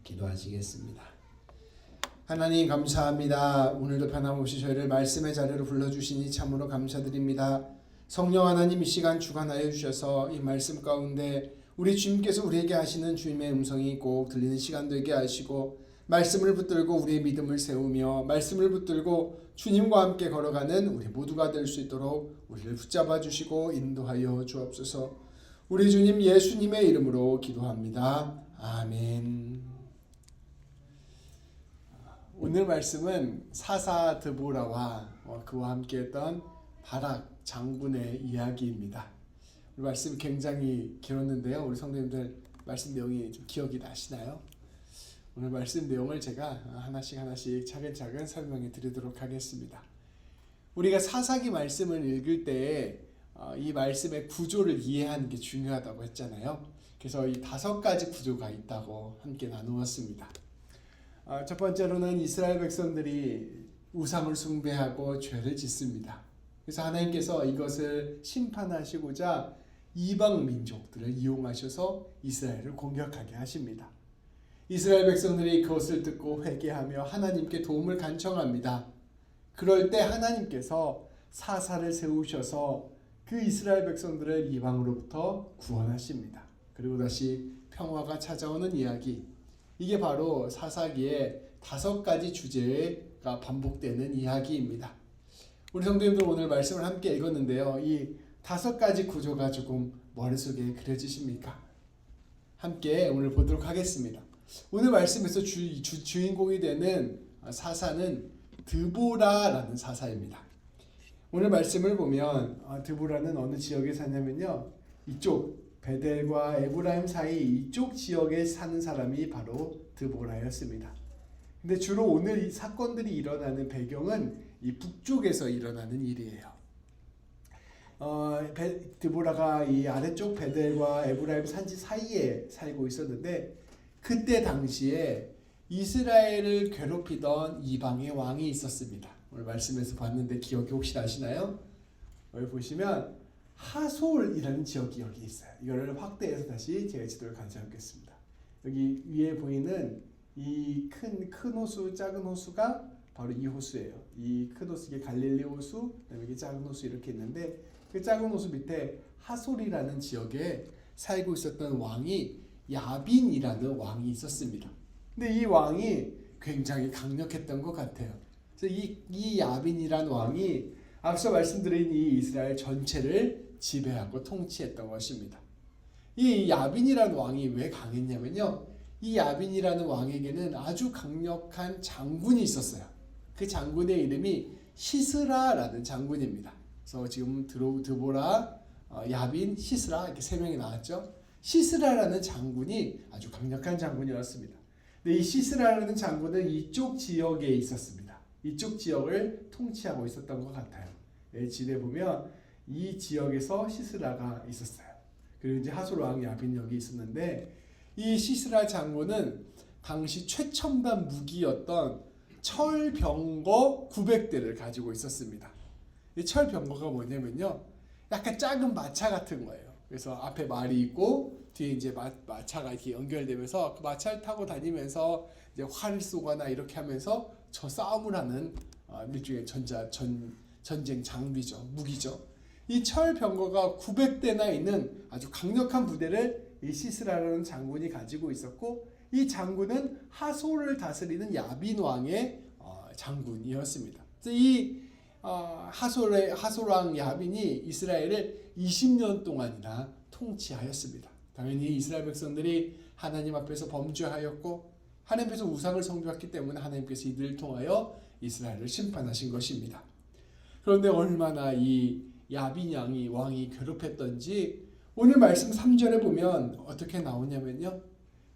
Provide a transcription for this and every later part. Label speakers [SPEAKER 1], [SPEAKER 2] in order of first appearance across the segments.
[SPEAKER 1] 기도하시겠습니다. 하나님 감사합니다. 오늘도 변함없이 저희를 말씀의 자리로 불러주시니 참으로 감사드립니다. 성령 하나님 이 시간 주관하여 주셔서 이 말씀 가운데 우리 주님께서 우리에게 하시는 주님의 음성이 꼭 들리는 시간 되게 하시고 말씀을 붙들고 우리의 믿음을 세우며 말씀을 붙들고 주님과 함께 걸어가는 우리 모두가 될 수 있도록 우리를 붙잡아 주시고 인도하여 주옵소서. 우리 주님 예수님의 이름으로 기도합니다. 아멘. 오늘 말씀은 사사 드보라와 그와 함께했던 바락 장군의 이야기입니다. 우리 말씀 굉장히 길었는데요. 우리 성도님들 말씀 내용이 좀 기억이 나시나요? 오늘 말씀 내용을 제가 하나씩 차근차근 설명해 드리도록 하겠습니다. 우리가 사사기 말씀을 읽을 때 이 말씀의 구조를 이해하는 게 중요하다고 했잖아요. 그래서 이 5가지 구조가 있다고 함께 나누었습니다. 첫 번째로는 이스라엘 백성들이 우상을 숭배하고 죄를 짓습니다. 그래서 하나님께서 이것을 심판하시고자 이방 민족들을 이용하셔서 이스라엘을 공격하게 하십니다. 이스라엘 백성들이 그것을 듣고 회개하며 하나님께 도움을 간청합니다. 그럴 때 하나님께서 사사를 세우셔서 그 이스라엘 백성들을 이방으로부터 구원하십니다. 그리고 다시 평화가 찾아오는 이야기, 이게 바로 사사기의 5가지 주제가 반복되는 이야기입니다. 우리 성도님들 오늘 말씀을 함께 읽었는데요. 이 5가지 구조가 조금 머릿속에 그려지십니까? 함께 오늘 보도록 하겠습니다. 오늘 말씀에서 주인공이 되는 사사는 드보라라는 사사입니다. 오늘 말씀을 보면 드보라는 어느 지역에 사냐면요, 이쪽 베델과 에브라임 사이 이쪽 지역에 사는 사람이 바로 드보라였습니다. 근데 주로 오늘 이 사건들이 일어나는 배경은 이 북쪽에서 일어나는 일이에요. 드보라가 이 아래쪽 베델과 에브라임 산지 사이에 살고 있었는데, 그때 당시에 이스라엘을 괴롭히던 이방의 왕이 있었습니다. 오늘 말씀에서 봤는데 기억이 혹시 나시나요? 여기 보시면 하솔이라는 지역이 여기 있어요. 이거를 확대해서 다시 제가 지도를 가져오겠습니다. 여기 위에 보이는 이 큰 호수, 작은 호수가 바로 이 호수예요. 이 큰 호수, 이게 갈릴리 호수, 그다음에 이게 작은 호수 이렇게 있는데, 그 작은 호수 밑에 하솔이라는 지역에 살고 있었던 왕이 야빈이라는 왕이 있었습니다. 근데 이 왕이 굉장히 강력했던 것 같아요. 그래서 이 야빈이라는 왕이 앞서 말씀드린 이 이스라엘 전체를 지배하고 통치했던 것입니다. 이 야빈이라는 왕이 왜 강했냐면요, 이 야빈이라는 왕에게는 아주 강력한 장군이 있었어요. 그 장군의 이름이 시스라라는 장군입니다. 그래서 지금 드보라, 야빈, 시스라 이렇게 3명이 나왔죠. 시스라라는 장군이 아주 강력한 장군이었습니다. 근데 이 시스라라는 장군은 이쪽 지역에 있었습니다. 이쪽 지역을 통치하고 있었던 것 같아요. 지도에 보면 이 지역에서 시스라가 있었어요. 그리고 이제 하솔 왕 야빈 여기 있었는데, 이 시스라 장군은 당시 최첨단 무기였던 철병거 900대를 가지고 있었습니다. 이 철병거가 뭐냐면요, 약간 작은 마차 같은 거예요. 그래서 앞에 말이 있고 뒤에 이제 마차가 이렇게 연결되면서 그 마차를 타고 다니면서 이제 활을 쏘거나 이렇게 하면서 저 싸움을 하는 일종의 전쟁 장비죠, 무기죠. 이 철병거가 900대나 있는 아주 강력한 부대를 이 시스라라는 장군이 가지고 있었고, 이 장군은 하솔을 다스리는 야빈 왕의 장군이었습니다. 그래서 이 하솔 왕 야빈이 이스라엘을 20년 동안이나 통치하였습니다. 당연히 이스라엘 백성들이 하나님 앞에서 범죄하였고 하나님 앞에서 우상을 섬겼기 때문에 하나님께서 이들을 통하여 이스라엘을 심판하신 것입니다. 그런데 얼마나 이 야빈 왕이 괴롭혔던지 오늘 말씀 3절에 보면 어떻게 나오냐면요,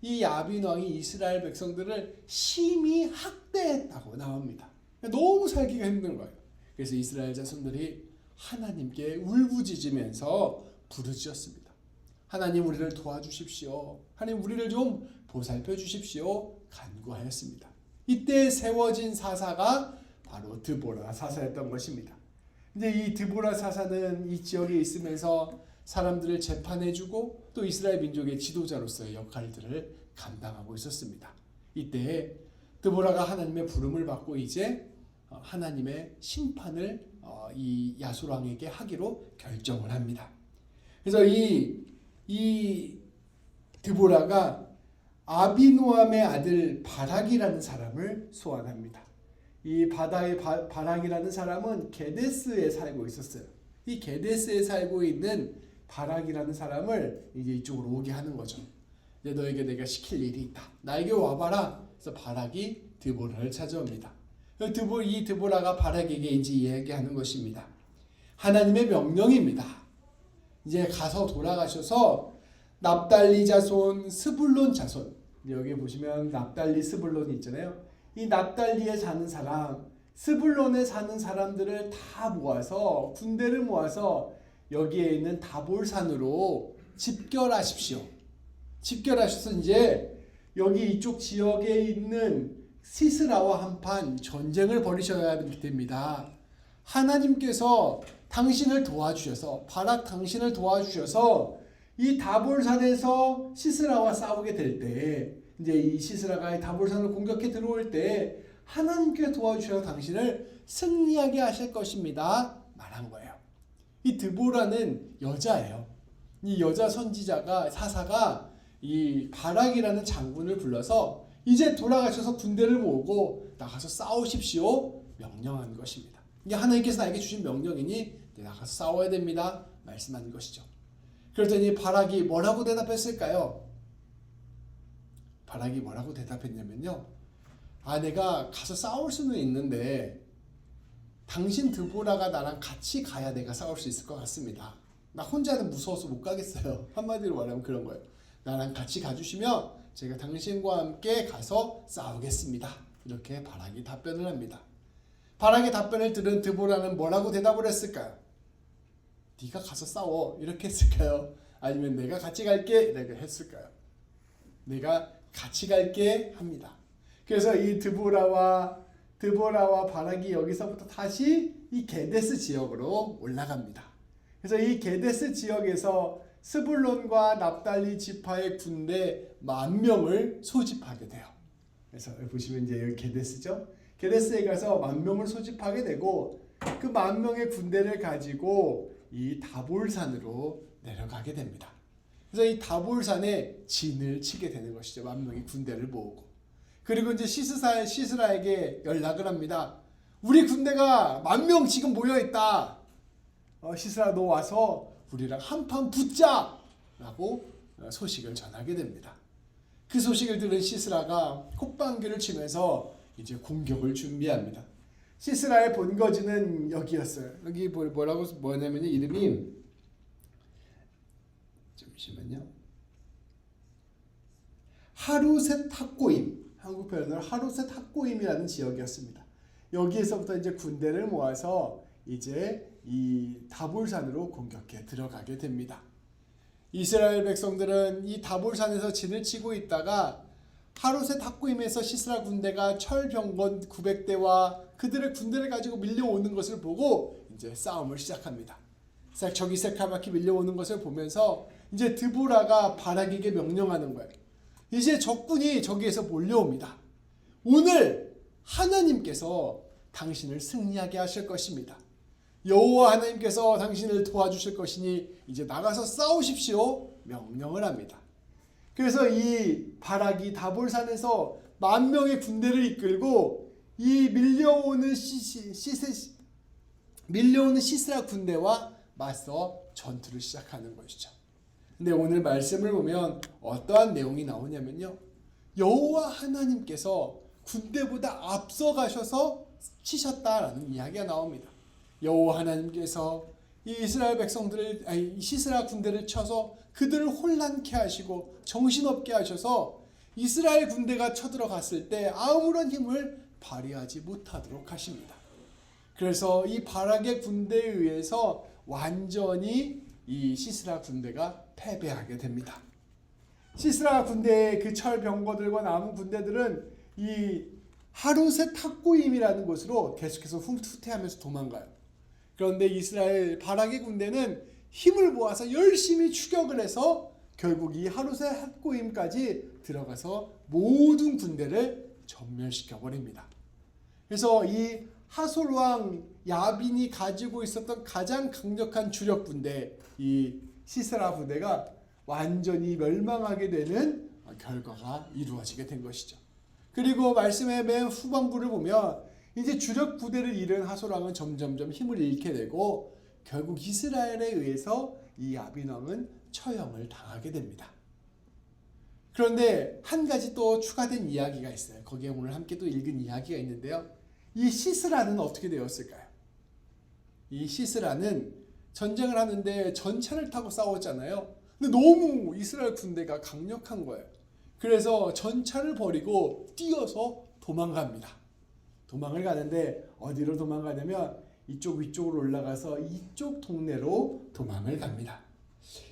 [SPEAKER 1] 이 야빈 왕이 이스라엘 백성들을 심히 학대했다고 나옵니다. 너무 살기가 힘든 거예요. 그래서 이스라엘 자손들이 하나님께 울부짖으면서 부르짖었습니다. 하나님, 우리를 도와주십시오. 하나님, 우리를 좀 보살펴 주십시오. 간구하였습니다. 이때 세워진 사사가 바로 드보라 사사였던 것입니다. 근데 이 드보라 사사는 이 지역에 있으면서 사람들을 재판해주고 또 이스라엘 민족의 지도자로서의 역할들을 감당하고 있었습니다. 이때 드보라가 하나님의 부름을 받고 이제 하나님의 심판을 이 야솔 왕에게 하기로 결정을 합니다. 그래서 이 드보라가 아비노함의 아들 바락이라는 사람을 소환합니다. 이 바락이라는 사람은 게데스에 살고 있었어요. 이 게데스에 살고 있는 바락이라는 사람을 이제 이쪽으로 오게 하는 거죠. 이제 너에게 내가 시킬 일이 있다. 나에게 와봐라. 그래서 바락이 드보라를 찾아옵니다. 이 드보라가 바락에게 이제 이야기하는 것입니다. 하나님의 명령입니다. 이제 가서 돌아가셔서 납달리 자손, 스불론 자손, 여기 보시면 납달리 스불론이 있잖아요. 이 납달리에 사는 사람, 스불론에 사는 사람들을 다 모아서 군대를 모아서 여기에 있는 다볼산으로 집결하십시오. 집결하셔서 이제 여기 이쪽 지역에 있는 시스라와 한판 전쟁을 벌이셔야 됩니다. 하나님께서 당신을 도와주셔서 바락 당신을 도와주셔서 이 다볼산에서 시스라와 싸우게 될 때 이제 이 시스라가 다볼산을 공격해 들어올 때 하나님께서 도와주셔서 당신을 승리하게 하실 것입니다. 말한 거예요. 이 드보라는 여자예요. 이 여자 선지자가 사사가 이 바락이라는 장군을 불러서 이제 돌아가셔서 군대를 모으고 나가서 싸우십시오 명령한 것입니다. 이게 하나님께서 나에게 주신 명령이니 나가서 싸워야 됩니다 말씀하는 것이죠. 그랬더니 바락이 뭐라고 대답했을까요? 바락이 뭐라고 대답했냐면요, 내가 가서 싸울 수는 있는데 당신 드보라가 나랑 같이 가야 내가 싸울 수 있을 것 같습니다. 나 혼자는 무서워서 못 가겠어요. 한마디로 말하면 그런 거예요. 나랑 같이 가주시면 제가 당신과 함께 가서 싸우겠습니다. 이렇게 바락이 답변을 합니다. 바락의 답변을 들은 드보라는 뭐라고 대답을 했을까요? 네가 가서 싸워 이렇게 했을까요? 아니면 내가 같이 갈게 이렇게 했을까요? 내가 같이 갈게 합니다. 그래서 이 드보라와 바락이 여기서부터 다시 이 게데스 지역으로 올라갑니다. 그래서 이 게데스 지역에서 스불론과 납달리 지파의 군대 10,000명을 소집하게 돼요. 그래서 보시면 이제 여기 게데스죠. 게데스에 가서 10,000명을 소집하게 되고 그 10,000명의 군대를 가지고 이 다볼산으로 내려가게 됩니다. 그래서 이 다볼산에 진을 치게 되는 것이죠. 10,000명의 군대를 모으고. 그리고 이제 시스라에게 연락을 합니다. 우리 군대가 10,000명 지금 모여 있다. 시스라 너 와서 우리랑 한판 붙자! 라고 소식을 전하게 됩니다. 그 소식을 들은 시스라가 콧방귀를 치면서 이제 공격을 준비합니다. 시스라의 본거지는 여기였어요. 여기 뭐냐면 이름이 잠시만요. 하루셋 탁고임, 한국 표현으로 하루셋 탁고임이라는 지역이었습니다. 여기에서부터 이제 군대를 모아서 이제 이 다볼산으로 공격해 들어가게 됩니다. 이스라엘 백성들은 이 다볼산에서 진을 치고 있다가 하루셋 탁고임에서 시스라 군대가 철병건 900대와 그들의 군대를 가지고 밀려오는 것을 보고 이제 싸움을 시작합니다. 적이 새카맣게 밀려오는 것을 보면서 이제 드보라가 바락에게 명령하는 거예요. 이제 적군이 저기에서 몰려옵니다. 오늘 하나님께서 당신을 승리하게 하실 것입니다. 여호와 하나님께서 당신을 도와주실 것이니 이제 나가서 싸우십시오 명령을 합니다. 그래서 이 바락이 다볼산에서 10,000명의 군대를 이끌고 이 밀려오는 시스라 군대와 맞서 전투를 시작하는 것이죠. 근데 오늘 말씀을 보면 어떠한 내용이 나오냐면요, 여호와 하나님께서 군대보다 앞서 가셔서 치셨다라는 이야기가 나옵니다. 여호와 하나님께서 이 이스라엘 백성들을 시스라 군대를 쳐서 그들을 혼란케 하시고 정신없게 하셔서 이스라엘 군대가 쳐들어갔을 때 아무런 힘을 발휘하지 못하도록 하십니다. 그래서 이 바락의 군대에 의해서 완전히 이 시스라 군대가 패배하게 됩니다. 시스라 군대의 그 철병거들과 남은 군대들은 이 하루셋 탁고임이라는 곳으로 계속해서 후퇴하면서 도망가요. 그런데 이스라엘 바락의 군대는 힘을 모아서 열심히 추격을 해서 결국 이 하루셋 탁고임까지 들어가서 모든 군대를 전멸시켜 버립니다. 그래서 이 하솔 왕 야빈이 가지고 있었던 가장 강력한 주력 부대, 이 시스라 부대가 완전히 멸망하게 되는 결과가 이루어지게 된 것이죠. 그리고 말씀의 맨 후반부를 보면 이제 주력 부대를 잃은 하솔 왕은 점점점 힘을 잃게 되고 결국 이스라엘에 의해서 이 야빈 왕은 처형을 당하게 됩니다. 그런데 한 가지 또 추가된 이야기가 있어요. 거기에 오늘 함께 또 읽은 이야기가 있는데요. 이 시스라는 어떻게 되었을까요? 이 시스라는 전쟁을 하는데 전차를 타고 싸웠잖아요. 근데 너무 이스라엘 군대가 강력한 거예요. 그래서 전차를 버리고 뛰어서 도망갑니다. 도망을 가는데 어디로 도망가냐면 이쪽 위쪽으로 올라가서 이쪽 동네로 도망을 갑니다.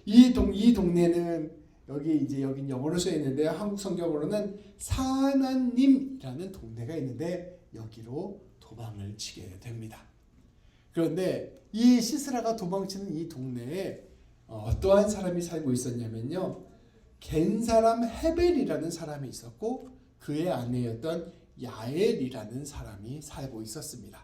[SPEAKER 1] 이 동네는 여긴 영어로 써 있는데 한국 성경으로는 사하나님이라는 동네가 있는데 여기로 도망을 치게 됩니다. 그런데 이 시스라가 도망치는 이 동네에 어떠한 사람이 살고 있었냐면요. 겐 사람 헤벨이라는 사람이 있었고 그의 아내였던 야엘이라는 사람이 살고 있었습니다.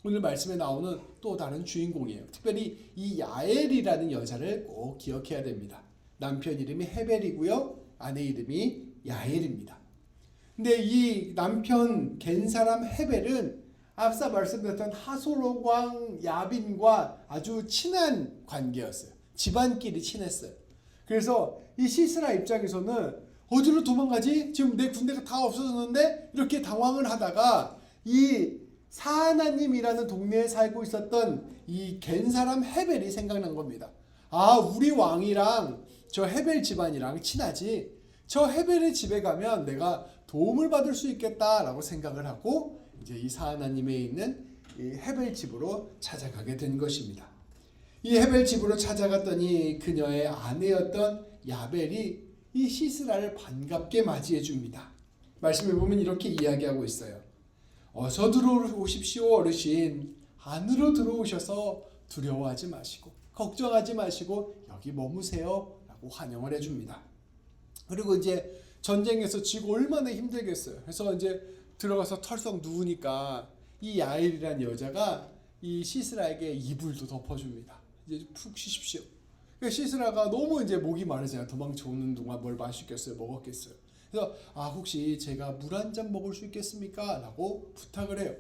[SPEAKER 1] 오늘 말씀에 나오는 또 다른 주인공이에요. 특별히 이 야엘이라는 여자를 꼭 기억해야 됩니다. 남편 이름이 헤벨이고요. 아내 이름이 야엘입니다. 근데 이 남편 겐 사람 헤벨은 앞서 말씀드렸던 하솔 왕 야빈과 아주 친한 관계였어요. 집안끼리 친했어요. 그래서 이 시스라 입장에서는 어디로 도망가지? 지금 내 군대가 다 없어졌는데 이렇게 당황을 하다가 이 사하나님이라는 동네에 살고 있었던 이 겐 사람 헤벨이 생각난 겁니다. 아, 우리 왕이랑 저 헤벨 집안이랑 친하지. 저 헤벨의 집에 가면 내가 도움을 받을 수 있겠다라고 생각을 하고 이제 이 사하나님에 있는 이 헤벨 집으로 찾아가게 된 것입니다. 이 헤벨 집으로 찾아갔더니 그녀의 아내였던 야벨이 이 시스라를 반갑게 맞이해 줍니다. 말씀을 보면 이렇게 이야기하고 있어요. 어서 들어오십시오 어르신. 안으로 들어오셔서 두려워하지 마시고 걱정하지 마시고 여기 머무세요 라고 환영을 해줍니다. 그리고 이제 전쟁에서 지고 얼마나 힘들겠어요. 그래서 이제 들어가서 털썩 누우니까 이 야엘이라는 여자가 이 시스라에게 이불도 덮어줍니다. 이제 푹 쉬십시오. 그러니까 시스라가 너무 이제 목이 마르잖아요. 도망쳐 오는 동안 뭘 마시겠어요? 먹었겠어요? 그래서 혹시 제가 물 한 잔 먹을 수 있겠습니까? 라고 부탁을 해요.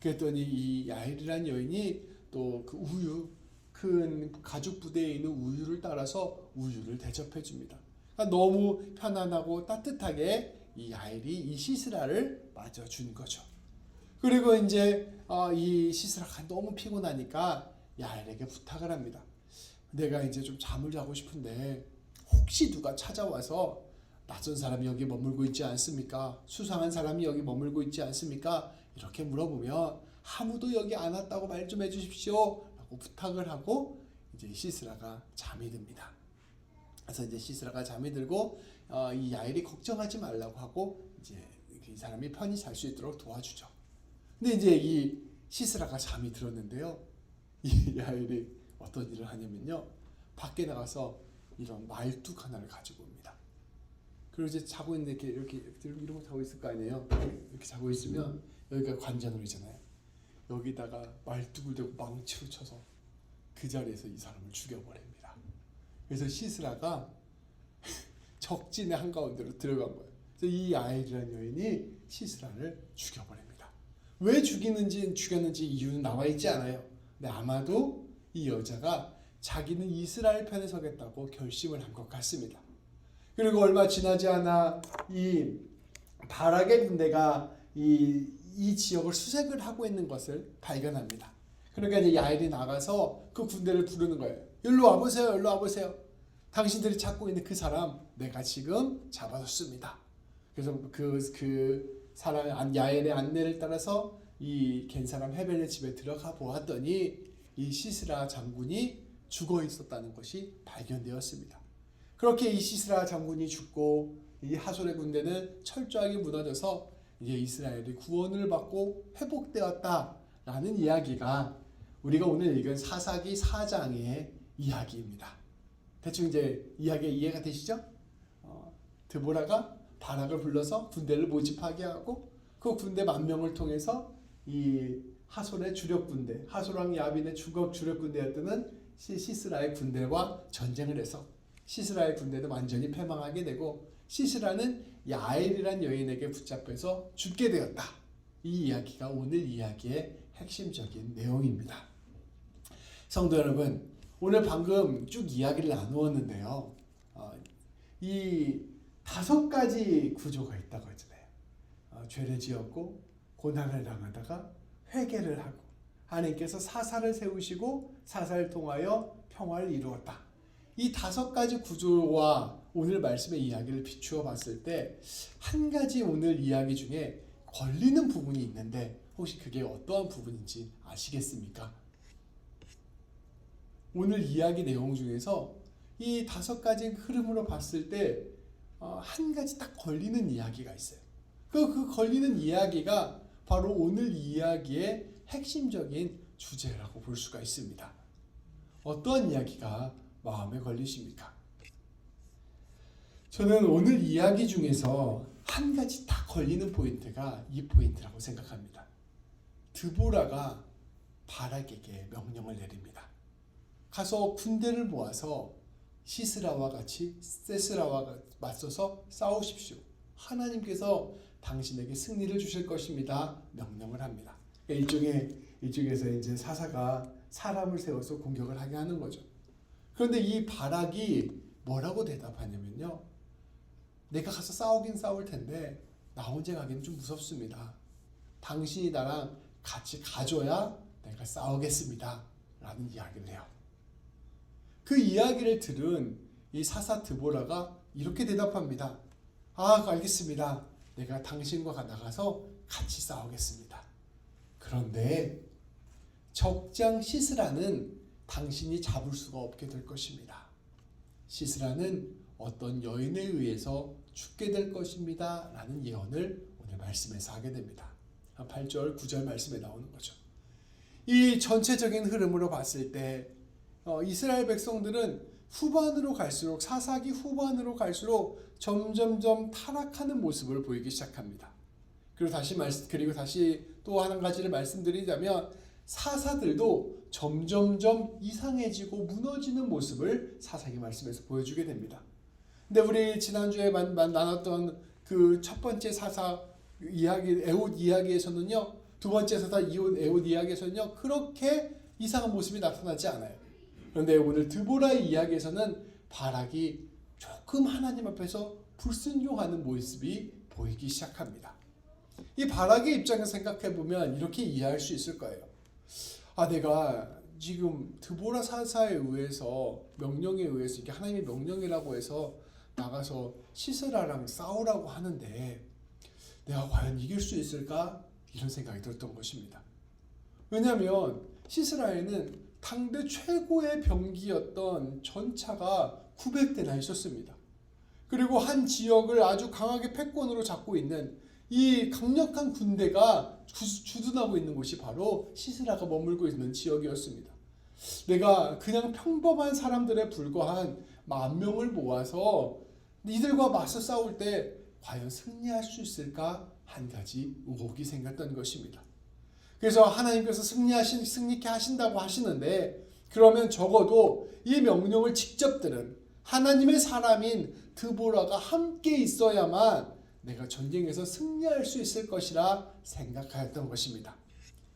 [SPEAKER 1] 그랬더니 이 야엘이라는 여인이 또 그 우유, 큰 가죽 부대에 있는 우유를 따라서 우유를 대접해 줍니다. 그러니까 너무 편안하고 따뜻하게 이 야엘이 이 시스라를 맞아준 거죠. 그리고 이제 이 시스라가 너무 피곤하니까 야엘에게 부탁을 합니다. 내가 이제 좀 잠을 자고 싶은데 혹시 누가 찾아와서 낯선 사람이 여기 머물고 있지 않습니까? 수상한 사람이 여기 머물고 있지 않습니까? 이렇게 물어보면 아무도 여기 안 왔다고 말 좀 해주십시오 라고 부탁을 하고 이제 시스라가 잠이 듭니다. 그래서 이제 시스라가 잠이 들고 이 야엘이 걱정하지 말라고 하고 이제 이 사람이 편히 잘 수 있도록 도와주죠. 근데 이제 이 시스라가 잠이 들었는데요. 이 야엘이 어떤 일을 하냐면요. 밖에 나가서 이런 말뚝 하나를 가지고 옵니다. 그리고 이제 자고 있는데 이렇게 이러고 자고 있을 거 아니에요. 이렇게 자고 있으면 여기가 관자놀이잖아요. 여기다가 말뚝을 대고 망치로 쳐서 그 자리에서 이 사람을 죽여버립니다. 그래서 시스라가 적진의 한가운데로 들어간 거예요. 그래서 이 야엘이라는 여인이 시스라를 죽여버립니다. 왜 죽였는지 이유는 나와 있지 않아요. 근데 아마도 이 여자가 자기는 이스라엘 편에 서겠다고 결심을 한 것 같습니다. 그리고 얼마 지나지 않아 이 바락의 군대가 이 지역을 수색을 하고 있는 것을 발견합니다. 그러니까 이제 야엘이 나가서 그 군대를 부르는 거예요. 일로 와보세요. 일로 와보세요. 당신들이 찾고 있는 그 사람 내가 지금 잡아줬습니다. 그래서 그 사람 야엘의 안내를 따라서 이 겐 사람 헤벨의 집에 들어가 보았더니 이 시스라 장군이 죽어 있었다는 것이 발견되었습니다. 그렇게 이 시스라 장군이 죽고 이 하솔의 군대는 철저하게 무너져서 이제 이스라엘이 구원을 받고 회복되었다라는 이야기가 우리가 오늘 읽은 사사기 4장의 이야기입니다. 대충 이제 이야기 이해가 되시죠? 드보라가 바락을 불러서 군대를 모집하게 하고 그 군대 10,000명을 통해서 이 하솔의 주력 군대, 하솔왕 야빈의 주력 군대였던 시스라의 군대와 전쟁을 해서 시스라의 군대도 완전히 패망하게 되고 시스라는 야엘이란 여인에게 붙잡혀서 죽게 되었다. 이 이야기가 오늘 이야기의 핵심적인 내용입니다. 성도 여러분, 오늘 방금 쭉 이야기를 나누었는데요. 이 5가지 구조가 있다고 했잖아요. 죄를 지었고 고난을 당하다가 회개를 하고 하나님께서 사사를 세우시고 사사를 통하여 평화를 이루었다. 이 5가지 구조와 오늘 말씀의 이야기를 비추어 봤을 때 한 가지 오늘 이야기 중에 걸리는 부분이 있는데 혹시 그게 어떠한 부분인지 아시겠습니까? 오늘 이야기 내용 중에서 이 5가지 흐름으로 봤을 때 한 가지 딱 걸리는 이야기가 있어요. 그 걸리는 이야기가 바로 오늘 이야기의 핵심적인 주제라고 볼 수가 있습니다. 어떠한 이야기가 마음에 걸리십니까? 저는 오늘 이야기 중에서 한 가지 딱 걸리는 포인트가 이 포인트라고 생각합니다. 드보라가 바락에게 명령을 내립니다. 가서 군대를 모아서 시스라와 같이 세스라와 맞서서 싸우십시오. 하나님께서 당신에게 승리를 주실 것입니다. 명령을 합니다. 일종에서 이제 사사가 사람을 세워서 공격을 하게 하는 거죠. 그런데 이 바락이 뭐라고 대답하냐면요. 내가 가서 싸우긴 싸울 텐데 나 혼자 가기는 좀 무섭습니다. 당신이 나랑 같이 가줘야 내가 싸우겠습니다. 라는 이야기를 해요. 그 이야기를 들은 이 사사 드보라가 이렇게 대답합니다. 알겠습니다. 내가 당신과 나가서 같이 싸우겠습니다. 그런데 적장 시스라는 당신이 잡을 수가 없게 될 것입니다. 시스라는 어떤 여인에 의해서 죽게 될 것입니다. 라는 예언을 오늘 말씀에서 하게 됩니다. 8절, 9절 말씀에 나오는 거죠. 이 전체적인 흐름으로 봤을 때 이스라엘 백성들은 후반으로 갈수록 사사기 후반으로 갈수록 점점점 타락하는 모습을 보이기 시작합니다. 그리고 다시 또 한 가지를 말씀드리자면 사사들도 점점점 이상해지고 무너지는 모습을 사사기 말씀에서 보여주게 됩니다. 근데 우리 지난주에 나눴던 그 첫 번째 사사 이야기 에봇 이야기에서는요, 두 번째 사사 에봇 이야기에서는요 그렇게 이상한 모습이 나타나지 않아요. 그런데 오늘 드보라의 이야기에서는 바락이 조금 하나님 앞에서 불순종하는 모습이 보이기 시작합니다. 이 바락의 입장에서 생각해보면 이렇게 이해할 수 있을 거예요. 내가 지금 드보라 사사에 의해서 명령에 의해서 이게 하나님의 명령이라고 해서 나가서 시스라랑 싸우라고 하는데 내가 과연 이길 수 있을까? 이런 생각이 들었던 것입니다. 왜냐하면 시스라에는 당대 최고의 병기였던 전차가 900대나 있었습니다. 그리고 한 지역을 아주 강하게 패권으로 잡고 있는 이 강력한 군대가 주둔하고 있는 곳이 바로 시스라가 머물고 있는 지역이었습니다. 내가 그냥 평범한 사람들에 불과한 10,000명을 모아서 이들과 맞서 싸울 때 과연 승리할 수 있을까? 한 가지 의혹이 생겼던 것입니다. 그래서 하나님께서 승리케 하신다고 하시는데 그러면 적어도 이 명령을 직접 들은 하나님의 사람인 드보라가 함께 있어야만 내가 전쟁에서 승리할 수 있을 것이라 생각하였던 것입니다.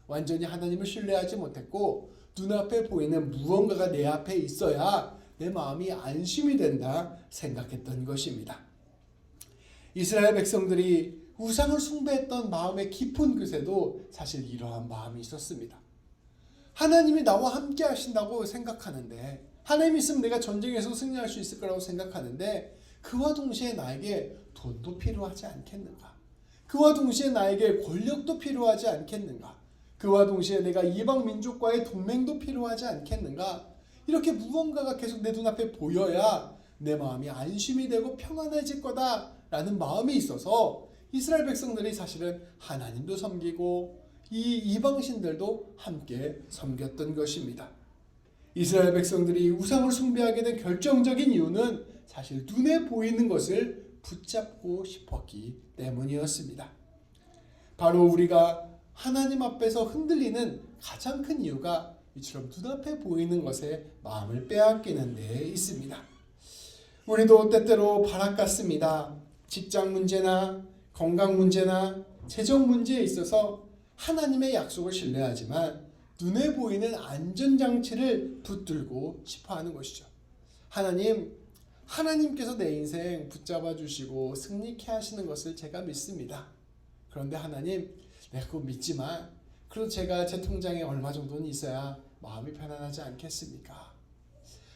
[SPEAKER 1] 완전히 하나님을 신뢰하지 못했고 눈앞에 보이는 무언가가 내 앞에 있어야 내 마음이 안심이 된다 생각했던 것입니다. 이스라엘 백성들이 우상을 숭배했던 마음의 깊은 곳에도 사실 이러한 마음이 있었습니다. 하나님이 나와 함께 하신다고 생각하는데 하나님이 있으면 내가 전쟁에서 승리할 수 있을 거라고 생각하는데 그와 동시에 나에게 돈도 필요하지 않겠는가? 그와 동시에 나에게 권력도 필요하지 않겠는가? 그와 동시에 내가 이방 민족과의 동맹도 필요하지 않겠는가? 이렇게 무언가가 계속 내 눈앞에 보여야 내 마음이 안심이 되고 평안해질 거다라는 마음이 있어서 이스라엘 백성들이 사실은 하나님도 섬기고 이 이방신들도 함께 섬겼던 것입니다. 이스라엘 백성들이 우상을 숭배하게 된 결정적인 이유는 사실 눈에 보이는 것을 붙잡고 싶었기 때문이었습니다. 바로 우리가 하나님 앞에서 흔들리는 가장 큰 이유가 이처럼 눈앞에 보이는 것에 마음을 빼앗기는 데 있습니다. 우리도 때때로 벼락 같습니다. 직장 문제나 건강 문제나 재정 문제에 있어서 하나님의 약속을 신뢰하지만 눈에 보이는 안전장치를 붙들고 싶어하는 것이죠. 하나님께서 내 인생 붙잡아 주시고 승리케 하시는 것을 제가 믿습니다. 그런데 하나님, 내가 그거 믿지만 그래도 제가 제 통장에 얼마 정도는 있어야 마음이 편안하지 않겠습니까?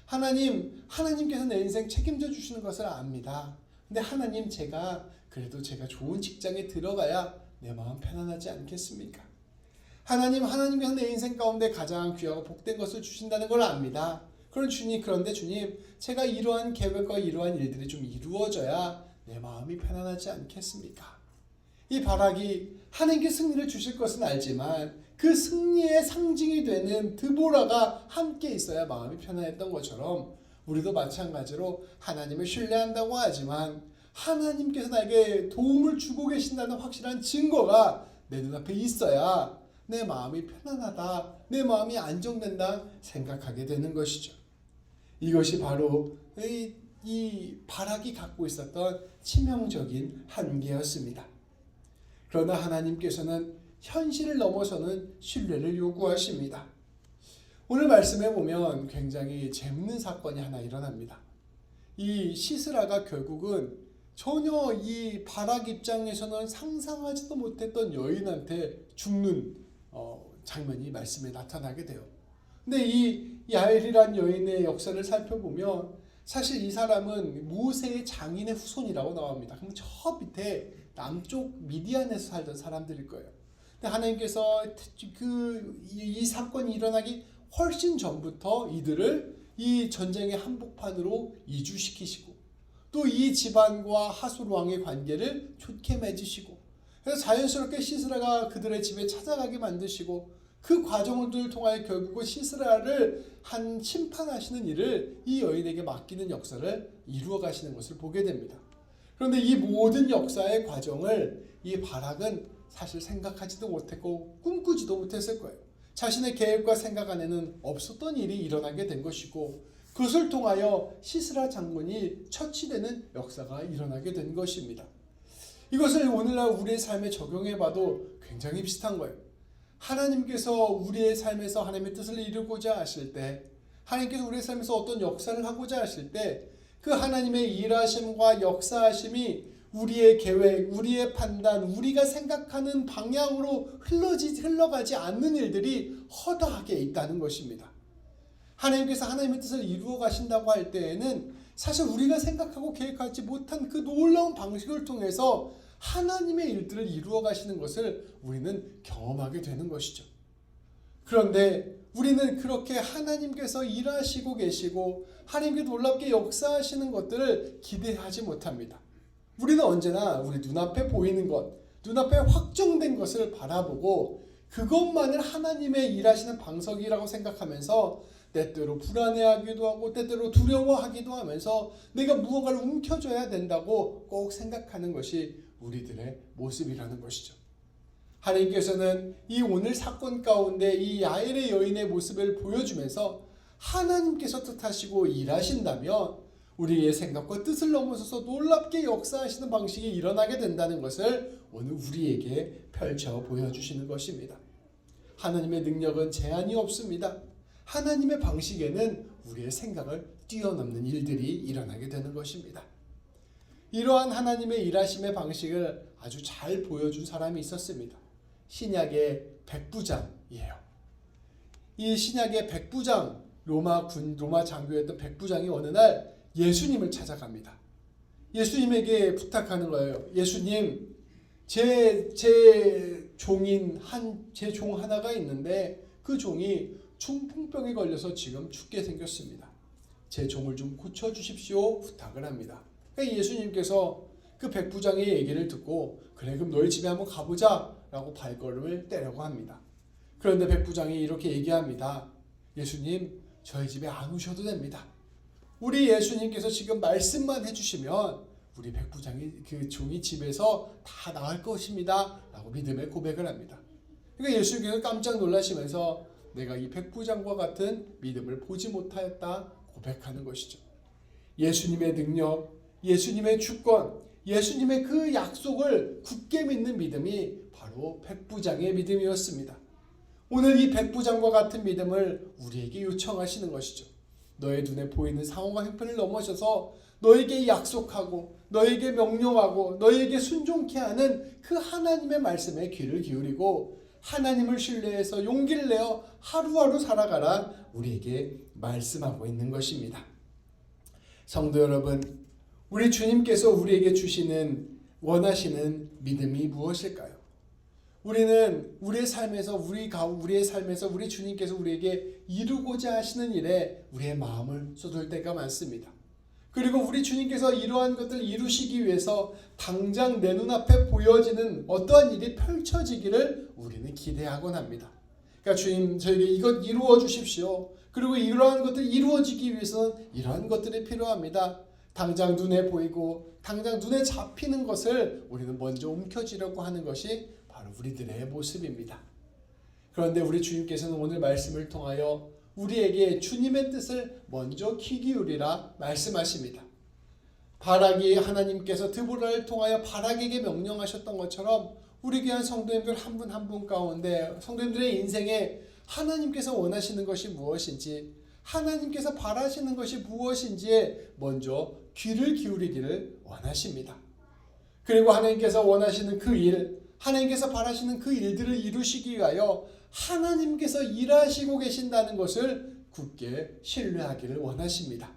[SPEAKER 1] 하나님께서 내 인생 책임져 주시는 것을 압니다. 근데 하나님, 제가 좋은 직장에 들어가야 내 마음 편안하지 않겠습니까? 하나님께서 내 인생 가운데 가장 귀하고 복된 것을 주신다는 걸 압니다. 그런데 주님, 제가 이러한 계획과 이러한 일들이 좀 이루어져야 내 마음이 편안하지 않겠습니까? 이 바락이 하나님께 승리를 주실 것은 알지만 그 승리의 상징이 되는 드보라가 함께 있어야 마음이 편안했던 것처럼 우리도 마찬가지로 하나님을 신뢰한다고 하지만 하나님께서 나에게 도움을 주고 계신다는 확실한 증거가 내 눈앞에 있어야 내 마음이 편안하다, 내 마음이 안정된다 생각하게 되는 것이죠. 이것이 바로 이 바락이 갖고 있었던 치명적인 한계였습니다. 그러나 하나님께서는 현실을 넘어서는 신뢰를 요구하십니다. 오늘 말씀에 보면 굉장히 재밌는 사건이 하나 일어납니다. 이 시스라가 결국은 전혀 이 바락 입장에서는 상상하지도 못했던 여인한테 죽는 장면이 말씀에 나타나게 돼요. 근데 이 야엘이란 여인의 역사를 살펴보면 사실 이 사람은 모세의 장인의 후손이라고 나옵니다. 그럼 저 밑에 남쪽 미디안에서 살던 사람들일 거예요. 근데 하나님께서 이 사건이 일어나기 훨씬 전부터 이들을 이 전쟁의 한복판으로 이주시키시고 또 이 집안과 하솔 왕의 관계를 좋게 맺으시고 그래서 자연스럽게 시스라가 그들의 집에 찾아가게 만드시고 그 과정을 통하여 결국은 시스라를 심판하시는 일을 이 여인에게 맡기는 역사를 이루어 가시는 것을 보게 됩니다. 그런데 이 모든 역사의 과정을 이 바락은 사실 생각하지도 못했고 꿈꾸지도 못했을 거예요. 자신의 계획과 생각 안에는 없었던 일이 일어나게 된 것이고 그것을 통하여 시스라 장군이 처치되는 역사가 일어나게 된 것입니다. 이것을 오늘날 우리의 삶에 적용해봐도 굉장히 비슷한 거예요. 하나님께서 우리의 삶에서 하나님의 뜻을 이루고자 하실 때, 하나님께서 우리의 삶에서 어떤 역사를 하고자 하실 때 그 하나님의 일하심과 역사하심이 우리의 계획, 우리의 판단, 우리가 생각하는 방향으로 흘러가지 않는 일들이 허다하게 있다는 것입니다. 하나님께서 하나님의 뜻을 이루어 가신다고 할 때에는 사실 우리가 생각하고 계획하지 못한 그 놀라운 방식을 통해서 하나님의 일들을 이루어 가시는 것을 우리는 경험하게 되는 것이죠. 그런데 우리는 그렇게 하나님께서 일하시고 계시고 하나님께 놀랍게 역사하시는 것들을 기대하지 못합니다. 우리는 언제나 우리 눈앞에 보이는 것, 눈앞에 확정된 것을 바라보고 그것만을 하나님의 일하시는 방석이라고 생각하면서 때때로 불안해하기도 하고 때때로 두려워하기도 하면서 내가 무언가를 움켜줘야 된다고 꼭 생각하는 것이 우리들의 모습이라는 것이죠. 하나님께서는 이 오늘 사건 가운데 이 야엘의 여인의 모습을 보여주면서 하나님께서 뜻하시고 일하신다면 우리의 생각과 뜻을 넘어서서 놀랍게 역사하시는 방식이 일어나게 된다는 것을 오늘 우리에게 펼쳐 보여주시는 것입니다. 하나님의 능력은 제한이 없습니다. 하나님의 방식에는 우리의 생각을 뛰어넘는 일들이 일어나게 되는 것입니다. 이러한 하나님의 일하심의 방식을 아주 잘 보여준 사람이 있었습니다. 신약의 백부장이에요. 이 신약의 백부장, 로마 장교였던 백부장이 어느 날 예수님을 찾아갑니다. 예수님에게 부탁하는 거예요. 예수님, 제 종 하나가 있는데 그 종이 중풍병에 걸려서 지금 죽게 생겼습니다. 제 종을 좀 고쳐주십시오 부탁을 합니다. 그러니까 예수님께서 그 백부장의 얘기를 듣고 그래 그럼 너희 집에 한번 가보자 라고 발걸음을 떼려고 합니다. 그런데 백부장이 이렇게 얘기합니다. 예수님, 저희 집에 안 오셔도 됩니다. 우리 예수님께서 지금 말씀만 해주시면 우리 백부장이 그 종이 집에서 다 나을 것입니다 라고 믿음의 고백을 합니다. 그러니까 예수님께서 깜짝 놀라시면서 내가 이 백부장과 같은 믿음을 보지 못하였다 고백하는 것이죠. 예수님의 능력, 예수님의 주권, 예수님의 그 약속을 굳게 믿는 믿음이 바로 백부장의 믿음이었습니다. 오늘 이 백부장과 같은 믿음을 우리에게 요청하시는 것이죠. 너의 눈에 보이는 상황과 형편을 넘어서서 너에게 약속하고 너에게 명령하고 너에게 순종케 하는 그 하나님의 말씀에 귀를 기울이고 하나님을 신뢰해서 용기를 내어 하루하루 살아가라 우리에게 말씀하고 있는 것입니다. 성도 여러분, 우리 주님께서 우리에게 주시는 원하시는 믿음이 무엇일까요? 우리는 우리의 삶에서 우리 주님께서 우리에게 이루고자 하시는 일에 우리의 마음을 쏟을 때가 많습니다. 그리고 우리 주님께서 이러한 것들을 이루시기 위해서 당장 내 눈앞에 보여지는 어떠한 일이 펼쳐지기를 우리는 기대하곤 합니다. 그러니까 주님 저에게 이것 이루어 주십시오. 그리고 이러한 것들이 이루어지기 위해서는 이러한 것들이 필요합니다. 당장 눈에 보이고 당장 눈에 잡히는 것을 우리는 먼저 움켜쥐려고 하는 것이 바로 우리들의 모습입니다. 그런데 우리 주님께서는 오늘 말씀을 통하여 우리에게 주님의 뜻을 먼저 귀 기울이라 말씀하십니다. 바락이 하나님께서 드보라를 통하여 바락에게 명령하셨던 것처럼 우리 귀한 성도님들 한 분 한 분 가운데 성도님들의 인생에 하나님께서 원하시는 것이 무엇인지 하나님께서 바라시는 것이 무엇인지에 먼저 귀를 기울이기를 원하십니다. 그리고 하나님께서 원하시는 그 일, 하나님께서 바라시는 그 일들을 이루시기 위하여 하나님께서 일하시고 계신다는 것을 굳게 신뢰하기를 원하십니다.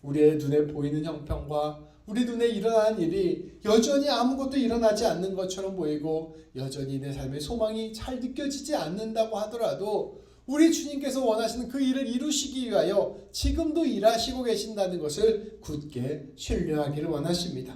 [SPEAKER 1] 우리의 눈에 보이는 형편과 우리 눈에 일어나는 일이 여전히 아무것도 일어나지 않는 것처럼 보이고 여전히 내 삶의 소망이 잘 느껴지지 않는다고 하더라도 우리 주님께서 원하시는 그 일을 이루시기 위하여 지금도 일하시고 계신다는 것을 굳게 신뢰하기를 원하십니다.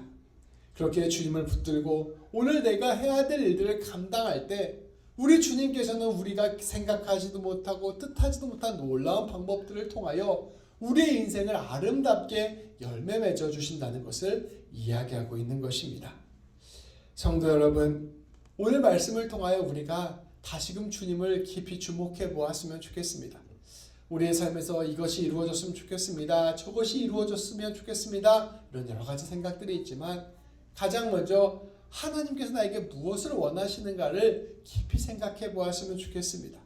[SPEAKER 1] 그렇게 주님을 붙들고 오늘 내가 해야 될 일들을 감당할 때 우리 주님께서는 우리가 생각하지도 못하고 뜻하지도 못한 놀라운 방법들을 통하여 우리의 인생을 아름답게 열매 맺어 주신다는 것을 이야기하고 있는 것입니다. 성도 여러분, 오늘 말씀을 통하여 우리가 다시금 주님을 깊이 주목해 보았으면 좋겠습니다. 우리의 삶에서 이것이 이루어졌으면 좋겠습니다. 저것이 이루어졌으면 좋겠습니다. 이런 여러 가지 생각들이 있지만 가장 먼저 하나님께서 나에게 무엇을 원하시는가를 깊이 생각해 보았으면 좋겠습니다.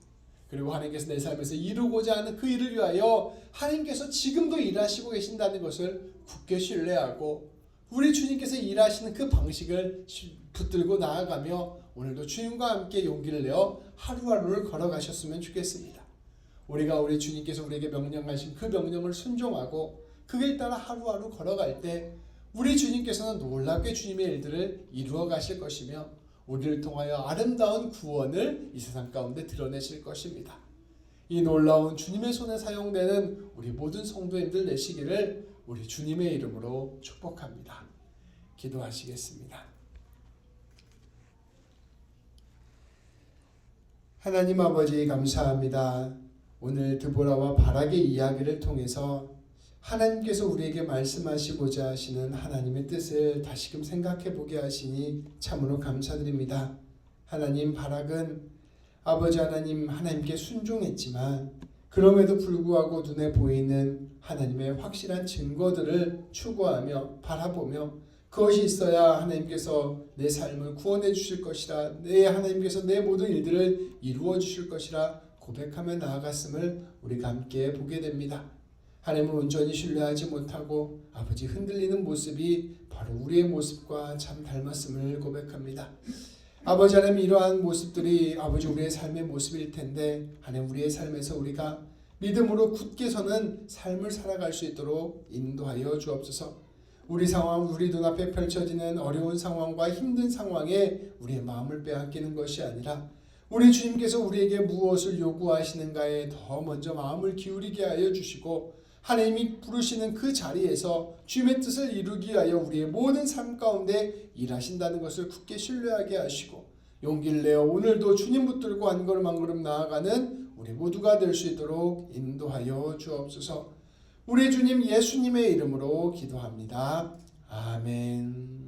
[SPEAKER 1] 그리고 하나님께서 내 삶에서 이루고자 하는 그 일을 위하여 하나님께서 지금도 일하시고 계신다는 것을 굳게 신뢰하고 우리 주님께서 일하시는 그 방식을 붙들고 나아가며 오늘도 주님과 함께 용기를 내어 하루하루를 걸어가셨으면 좋겠습니다. 우리가 우리 주님께서 우리에게 명령하신 그 명령을 순종하고 그 길 따라 하루하루 걸어갈 때 우리 주님께서는 놀랍게 주님의 일들을 이루어 가실 것이며 우리를 통하여 아름다운 구원을 이 세상 가운데 드러내실 것입니다. 이 놀라운 주님의 손에 사용되는 우리 모든 성도님들 되시기를 우리 주님의 이름으로 축복합니다. 기도하시겠습니다. 하나님 아버지 감사합니다. 오늘 드보라와 바락의 이야기를 통해서 하나님께서 우리에게 말씀하시고자 하시는 하나님의 뜻을 다시금 생각해 보게 하시니 참으로 감사드립니다. 하나님, 바락은 아버지 하나님께 순종했지만 그럼에도 불구하고 눈에 보이는 하나님의 확실한 증거들을 추구하며 바라보며 그것이 있어야 하나님께서 내 삶을 구원해 주실 것이라, 하나님께서 내 모든 일들을 이루어 주실 것이라 고백하며 나아갔음을 우리가 함께 보게 됩니다. 하나님을 온전히 신뢰하지 못하고 아버지 흔들리는 모습이 바로 우리의 모습과 참 닮았음을 고백합니다. 아버지 하나님, 이러한 모습들이 아버지 우리의 삶의 모습일 텐데 하나님 우리의 삶에서 우리가 믿음으로 굳게 서는 삶을 살아갈 수 있도록 인도하여 주옵소서. 우리 상황, 우리 눈앞에 펼쳐지는 어려운 상황과 힘든 상황에 우리의 마음을 빼앗기는 것이 아니라 우리 주님께서 우리에게 무엇을 요구하시는가에 더 먼저 마음을 기울이게 하여 주시고 하나님이 부르시는 그 자리에서 주님의 뜻을 이루기 위하여 우리의 모든 삶 가운데 일하신다는 것을 굳게 신뢰하게 하시고 용기를 내어 오늘도 주님 붙들고 한 걸음 한 걸음 나아가는 우리 모두가 될 수 있도록 인도하여 주옵소서. 우리 주님 예수님의 이름으로 기도합니다. 아멘.